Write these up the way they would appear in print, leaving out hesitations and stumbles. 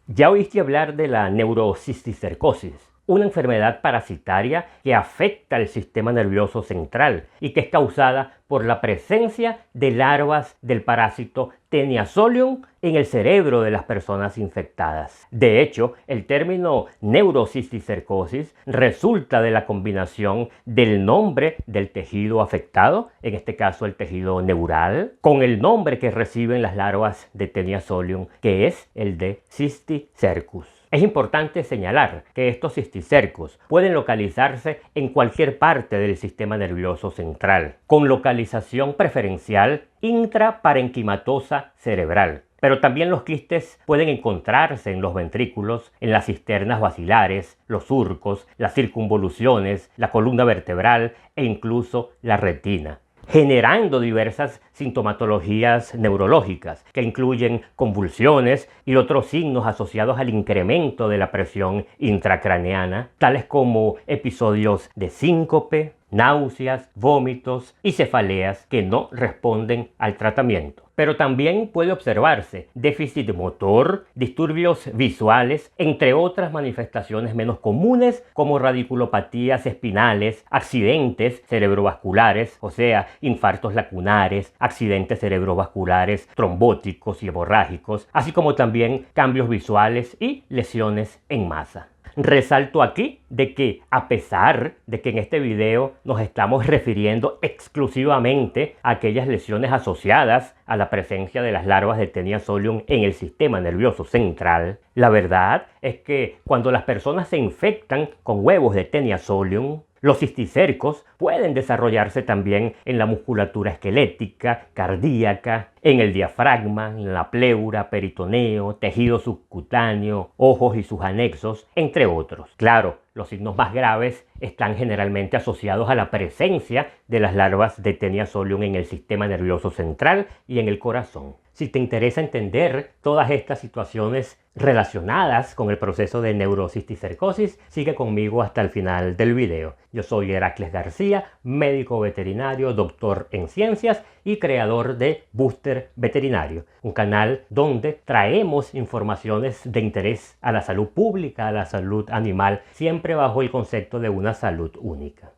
Ya oíste hablar de la neurocisticercosis, una enfermedad parasitaria que afecta el sistema nervioso central y que es causada por la presencia de larvas del parásito Taenia solium en el cerebro de las personas infectadas. De hecho, el término neurocisticercosis resulta de la combinación del nombre del tejido afectado, en este caso el tejido neural, con el nombre que reciben las larvas de Taenia solium, que es el de Cysticercus. Es importante señalar que estos cisticercos pueden localizarse en cualquier parte del sistema nervioso central, con localización preferencial intraparenquimatosa cerebral. Pero también los quistes pueden encontrarse en los ventrículos, en las cisternas basilares, los surcos, las circunvoluciones, la columna vertebral e incluso la retina, generando diversas sintomatologías neurológicas que incluyen convulsiones y otros signos asociados al incremento de la presión intracraneana, tales como episodios de síncope, náuseas, vómitos y cefaleas que no responden al tratamiento. Pero también puede observarse déficit motor, disturbios visuales, entre otras manifestaciones menos comunes como radiculopatías espinales, accidentes cerebrovasculares, o sea, infartos lacunares, accidentes cerebrovasculares trombóticos y hemorrágicos, así como también cambios visuales y lesiones en masa. Resalto aquí de que a pesar de que en este video nos estamos refiriendo exclusivamente a aquellas lesiones asociadas a la presencia de las larvas de Taenia solium en el sistema nervioso central, la verdad es que cuando las personas se infectan con huevos de Taenia solium, los cisticercos pueden desarrollarse también en la musculatura esquelética, cardíaca, en el diafragma, en la pleura, peritoneo, tejido subcutáneo, ojos y sus anexos, entre otros. Claro, los signos más graves están generalmente asociados a la presencia de las larvas de Taenia solium en el sistema nervioso central y en el corazón. Si te interesa entender todas estas situaciones relacionadas con el proceso de neurocisticercosis, sigue conmigo hasta el final del video. Yo soy Heracles García, médico veterinario, doctor en ciencias y creador de Booster Veterinario, un canal donde traemos informaciones de interés a la salud pública, a la salud animal, siempre bajo el concepto de una salud única.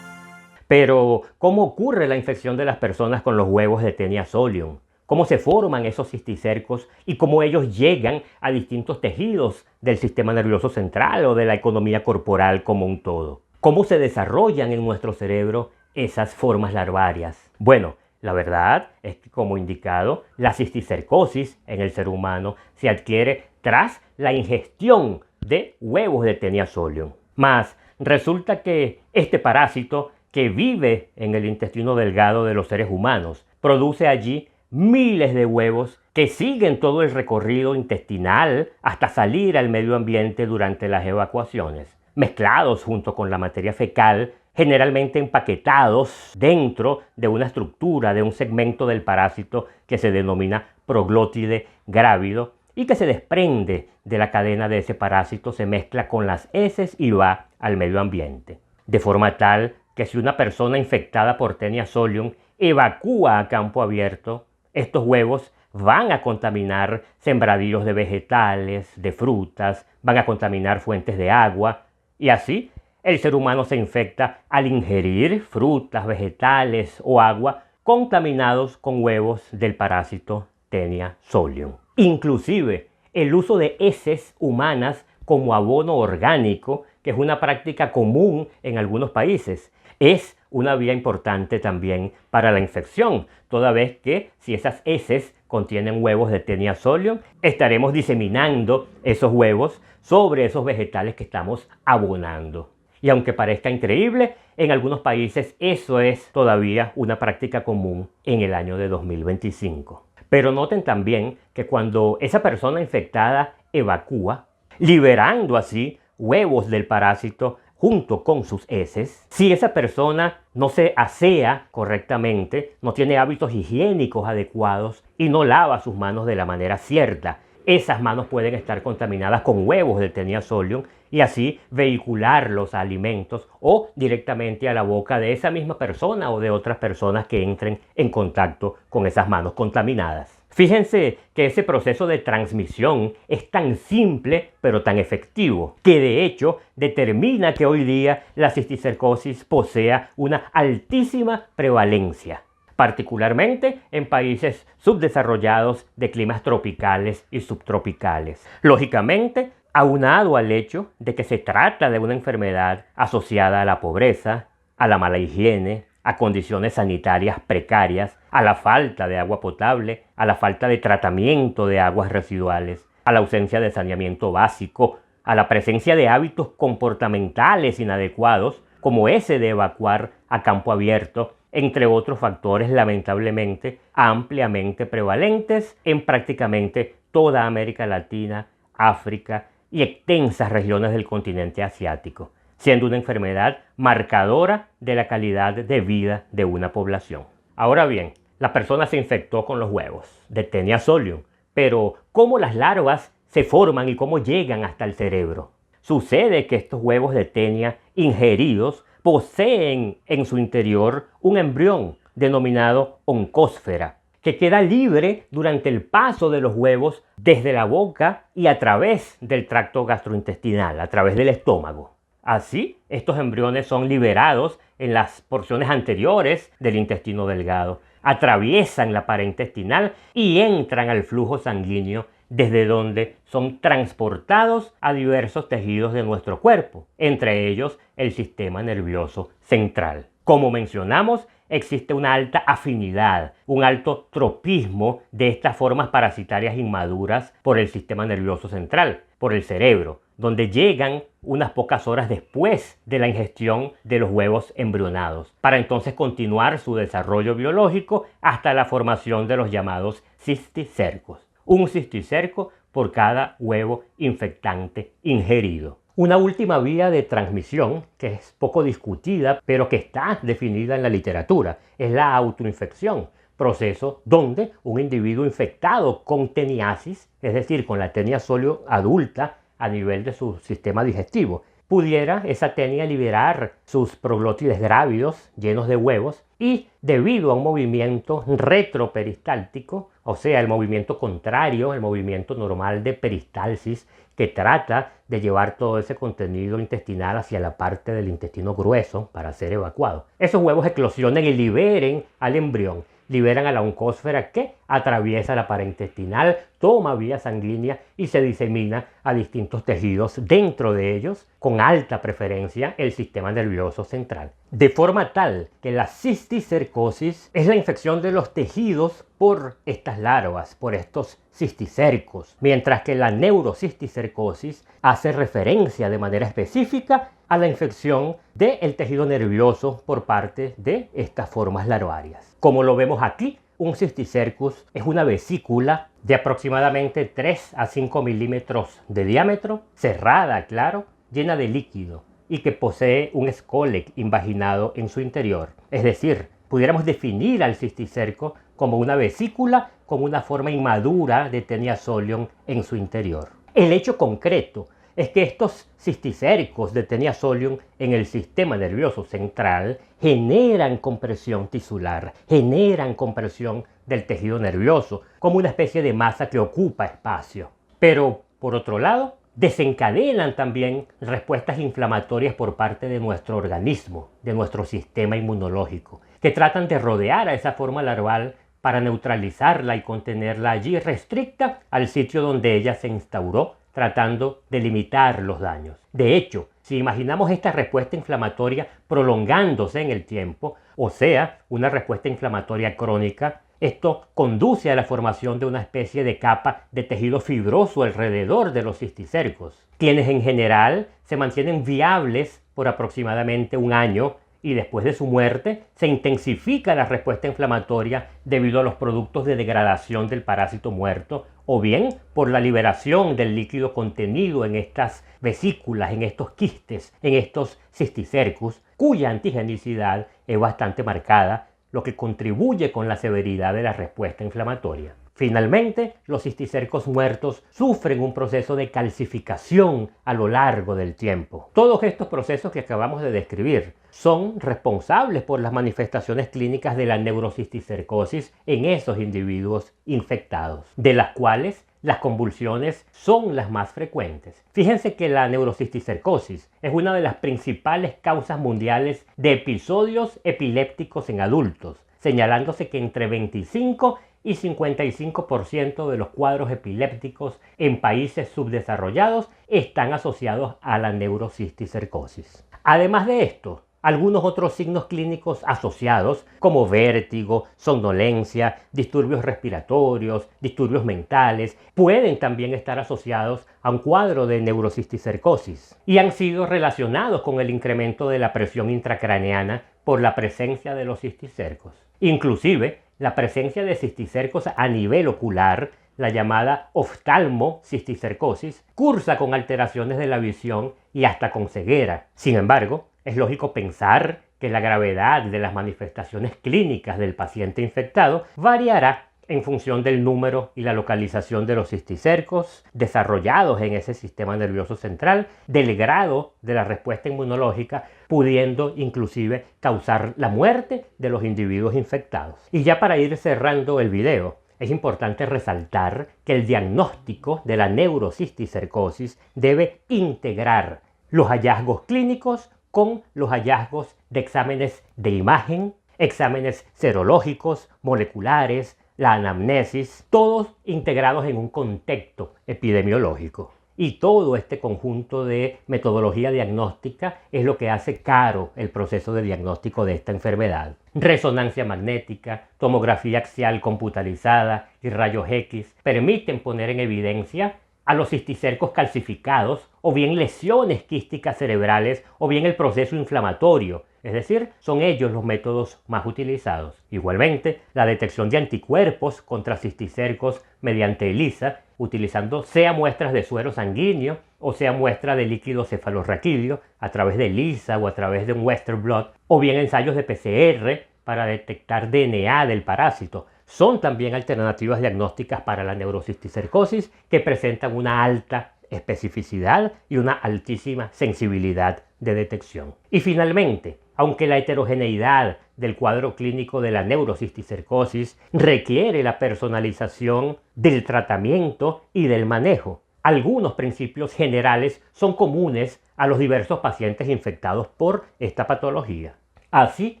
Pero, ¿cómo ocurre la infección de las personas con los huevos de Taenia solium? ¿Cómo se forman esos cisticercos y cómo ellos llegan a distintos tejidos del sistema nervioso central o de la economía corporal como un todo? ¿Cómo se desarrollan en nuestro cerebro esas formas larvarias? Bueno, la verdad es que, como indicado, la cisticercosis en el ser humano se adquiere tras la ingestión de huevos de Taenia solium. Mas resulta que este parásito que vive en el intestino delgado de los seres humanos produce allí miles de huevos que siguen todo el recorrido intestinal hasta salir al medio ambiente durante las evacuaciones, mezclados junto con la materia fecal, generalmente empaquetados dentro de una estructura, de un segmento del parásito que se denomina proglótide grávido y que se desprende de la cadena de ese parásito, se mezcla con las heces y va al medio ambiente. De forma tal que si una persona infectada por Taenia solium evacúa a campo abierto, estos huevos van a contaminar sembradíos de vegetales, de frutas, van a contaminar fuentes de agua y así el ser humano se infecta al ingerir frutas, vegetales o agua contaminados con huevos del parásito Taenia solium. Inclusive el uso de heces humanas como abono orgánico, que es una práctica común en algunos países, es una vía importante también para la infección, toda vez que si esas heces contienen huevos de Taenia solium, estaremos diseminando esos huevos sobre esos vegetales que estamos abonando. Y aunque parezca increíble, en algunos países eso es todavía una práctica común en el año de 2025. Pero noten también que cuando esa persona infectada evacúa, liberando así huevos del parásito junto con sus heces, si esa persona no se asea correctamente, no tiene hábitos higiénicos adecuados y no lava sus manos de la manera cierta, esas manos pueden estar contaminadas con huevos de Taenia solium y así vehicularlos a alimentos o directamente a la boca de esa misma persona o de otras personas que entren en contacto con esas manos contaminadas. Fíjense que ese proceso de transmisión es tan simple pero tan efectivo, que de hecho determina que hoy día la cisticercosis posea una altísima prevalencia, particularmente en países subdesarrollados de climas tropicales y subtropicales. Lógicamente, aunado al hecho de que se trata de una enfermedad asociada a la pobreza, a la mala higiene, a condiciones sanitarias precarias, a la falta de agua potable, a la falta de tratamiento de aguas residuales, a la ausencia de saneamiento básico, a la presencia de hábitos comportamentales inadecuados, como ese de evacuar a campo abierto, entre otros factores lamentablemente ampliamente prevalentes en prácticamente toda América Latina, África y extensas regiones del continente asiático, siendo una enfermedad marcadora de la calidad de vida de una población. Ahora bien, la persona se infectó con los huevos de Taenia solium, pero ¿cómo las larvas se forman y cómo llegan hasta el cerebro? Sucede que estos huevos de Taenia ingeridos poseen en su interior un embrión denominado oncósfera, que queda libre durante el paso de los huevos desde la boca y a través del tracto gastrointestinal, a través del estómago. Así, estos embriones son liberados en las porciones anteriores del intestino delgado, atraviesan la pared intestinal y entran al flujo sanguíneo, desde donde son transportados a diversos tejidos de nuestro cuerpo, entre ellos el sistema nervioso central. Como mencionamos, existe una alta afinidad, un alto tropismo de estas formas parasitarias inmaduras por el sistema nervioso central, por el cerebro, donde llegan unas pocas horas después de la ingestión de los huevos embrionados, para entonces continuar su desarrollo biológico hasta la formación de los llamados cisticercos. Un cisticerco por cada huevo infectante ingerido. Una última vía de transmisión, que es poco discutida, pero que está definida en la literatura, es la autoinfección, proceso donde un individuo infectado con teniasis, es decir, con la Taenia solium adulta a nivel de su sistema digestivo, pudiera esa tenia liberar sus proglótides grávidos llenos de huevos y, debido a un movimiento retroperistáltico, o sea, el movimiento contrario, el movimiento normal de peristalsis, que trata de llevar todo ese contenido intestinal hacia la parte del intestino grueso para ser evacuado, esos huevos eclosionen y liberen al embrión, liberan a la oncósfera que atraviesa la pared intestinal, toma vía sanguínea y se disemina a distintos tejidos, dentro de ellos, con alta preferencia, el sistema nervioso central. De forma tal que la cisticercosis es la infección de los tejidos por estas larvas, por estos cisticercos, mientras que la neurocisticercosis hace referencia de manera específica a la infección del tejido nervioso por parte de estas formas larvarias. Como lo vemos aquí, un cisticercus es una vesícula de aproximadamente 3 a 5 milímetros de diámetro, cerrada, claro, llena de líquido y que posee un escólex invaginado en su interior. Es decir, pudiéramos definir al cisticerco como una vesícula con una forma inmadura de Taenia solium en su interior. El hecho concreto es que estos cisticercos de Taenia solium en el sistema nervioso central generan compresión tisular, generan compresión del tejido nervioso, como una especie de masa que ocupa espacio. Pero, por otro lado, desencadenan también respuestas inflamatorias por parte de nuestro organismo, de nuestro sistema inmunológico, que tratan de rodear a esa forma larval para neutralizarla y contenerla allí restricta al sitio donde ella se instauró, tratando de limitar los daños. De hecho, si imaginamos esta respuesta inflamatoria prolongándose en el tiempo, o sea, una respuesta inflamatoria crónica, esto conduce a la formación de una especie de capa de tejido fibroso alrededor de los cisticercos, quienes en general se mantienen viables por aproximadamente un año y después de su muerte se intensifica la respuesta inflamatoria debido a los productos de degradación del parásito muerto o bien por la liberación del líquido contenido en estas vesículas, en estos quistes, en estos cisticercus, cuya antigenicidad es bastante marcada, lo que contribuye con la severidad de la respuesta inflamatoria. Finalmente, los cisticercos muertos sufren un proceso de calcificación a lo largo del tiempo. Todos estos procesos que acabamos de describir son responsables por las manifestaciones clínicas de la neurocisticercosis en esos individuos infectados, de las cuales las convulsiones son las más frecuentes. Fíjense que la neurocisticercosis es una de las principales causas mundiales de episodios epilépticos en adultos, señalándose que entre 25 y 55% de los cuadros epilépticos en países subdesarrollados están asociados a la neurocisticercosis. Además de esto, algunos otros signos clínicos asociados, como vértigo, somnolencia, disturbios respiratorios, disturbios mentales, pueden también estar asociados a un cuadro de neurocisticercosis y han sido relacionados con el incremento de la presión intracraneana por la presencia de los cisticercos. Inclusive, la presencia de cisticercos a nivel ocular, la llamada oftalmocisticercosis, cursa con alteraciones de la visión y hasta con ceguera. Sin embargo, es lógico pensar que la gravedad de las manifestaciones clínicas del paciente infectado variará en función del número y la localización de los cisticercos desarrollados en ese sistema nervioso central, del grado de la respuesta inmunológica, pudiendo inclusive causar la muerte de los individuos infectados. Y ya para ir cerrando el video, es importante resaltar que el diagnóstico de la neurocisticercosis debe integrar los hallazgos clínicos con los hallazgos de exámenes de imagen, exámenes serológicos, moleculares, la anamnesis, todos integrados en un contexto epidemiológico. Y todo este conjunto de metodología diagnóstica es lo que hace caro el proceso de diagnóstico de esta enfermedad. Resonancia magnética, tomografía axial computarizada y rayos X permiten poner en evidencia a los cisticercos calcificados o bien lesiones quísticas cerebrales o bien el proceso inflamatorio. Es decir, son ellos los métodos más utilizados. Igualmente, la detección de anticuerpos contra cisticercos mediante ELISA, utilizando sea muestras de suero sanguíneo o sea muestra de líquido cefalorraquídeo a través de ELISA o a través de un Western blot, o bien ensayos de PCR para detectar DNA del parásito. Son también alternativas diagnósticas para la neurocisticercosis que presentan una alta especificidad y una altísima sensibilidad de detección. Y finalmente, aunque la heterogeneidad del cuadro clínico de la neurocisticercosis requiere la personalización del tratamiento y del manejo, algunos principios generales son comunes a los diversos pacientes infectados por esta patología. Así,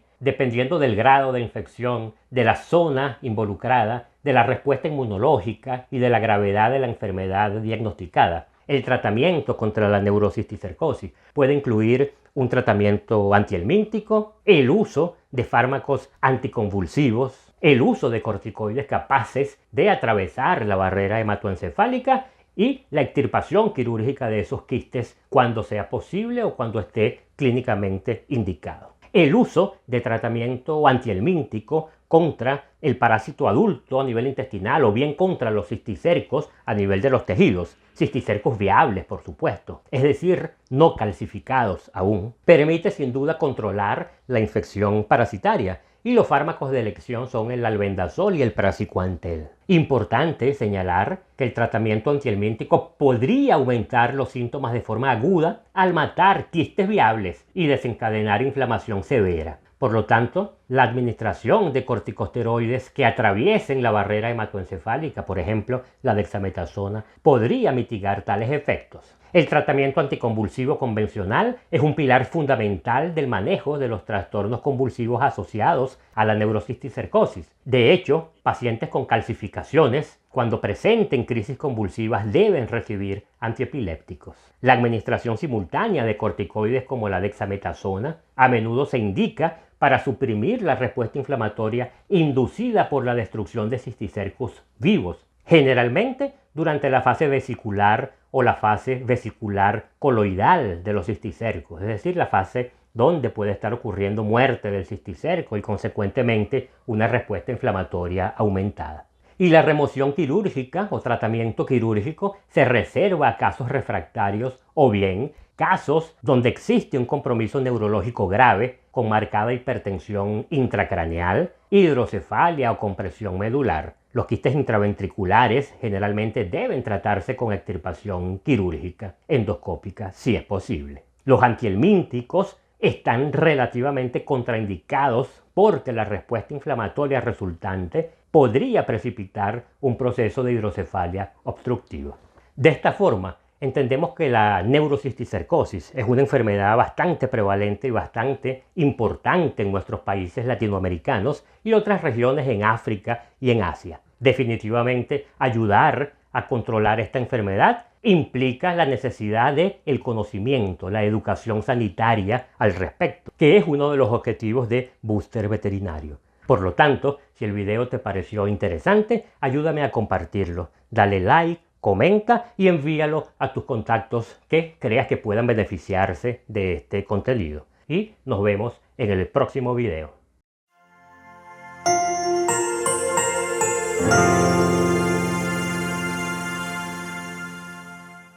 dependiendo del grado de infección, de la zona involucrada, de la respuesta inmunológica y de la gravedad de la enfermedad diagnosticada, el tratamiento contra la neurocisticercosis puede incluir un tratamiento antihelmíntico, el uso de fármacos anticonvulsivos, el uso de corticoides capaces de atravesar la barrera hematoencefálica y la extirpación quirúrgica de esos quistes cuando sea posible o cuando esté clínicamente indicado. El uso de tratamiento antihelmíntico contra el parásito adulto a nivel intestinal o bien contra los cisticercos a nivel de los tejidos, cisticercos viables por supuesto, es decir, no calcificados aún, permite sin duda controlar la infección parasitaria y los fármacos de elección son el albendazol y el praziquantel. Importante señalar que el tratamiento antihelmíntico podría aumentar los síntomas de forma aguda al matar quistes viables y desencadenar inflamación severa. Por lo tanto, la administración de corticosteroides que atraviesen la barrera hematoencefálica, por ejemplo la dexametasona, podría mitigar tales efectos. El tratamiento anticonvulsivo convencional es un pilar fundamental del manejo de los trastornos convulsivos asociados a la neurocisticercosis. De hecho, pacientes con calcificaciones, cuando presenten crisis convulsivas, deben recibir antiepilépticos. La administración simultánea de corticoides como la dexametasona a menudo se indica para suprimir la respuesta inflamatoria inducida por la destrucción de cisticercos vivos, generalmente durante la fase vesicular o la fase vesicular coloidal de los cisticercos, es decir, la fase donde puede estar ocurriendo muerte del cisticerco y consecuentemente una respuesta inflamatoria aumentada. Y la remoción quirúrgica o tratamiento quirúrgico se reserva a casos refractarios o bien casos donde existe un compromiso neurológico grave con marcada hipertensión intracraneal, hidrocefalia o compresión medular. Los quistes intraventriculares generalmente deben tratarse con extirpación quirúrgica, endoscópica, si es posible. Los antihelmínticos están relativamente contraindicados porque la respuesta inflamatoria resultante podría precipitar un proceso de hidrocefalia obstructiva. De esta forma, entendemos que la neurocisticercosis es una enfermedad bastante prevalente y bastante importante en nuestros países latinoamericanos y otras regiones en África y en Asia. Definitivamente, ayudar a controlar esta enfermedad implica la necesidad del conocimiento, la educación sanitaria al respecto, que es uno de los objetivos de Booster Veterinario. Por lo tanto, si el video te pareció interesante, ayúdame a compartirlo. Dale like, comenta y envíalo a tus contactos que creas que puedan beneficiarse de este contenido. Y nos vemos en el próximo video.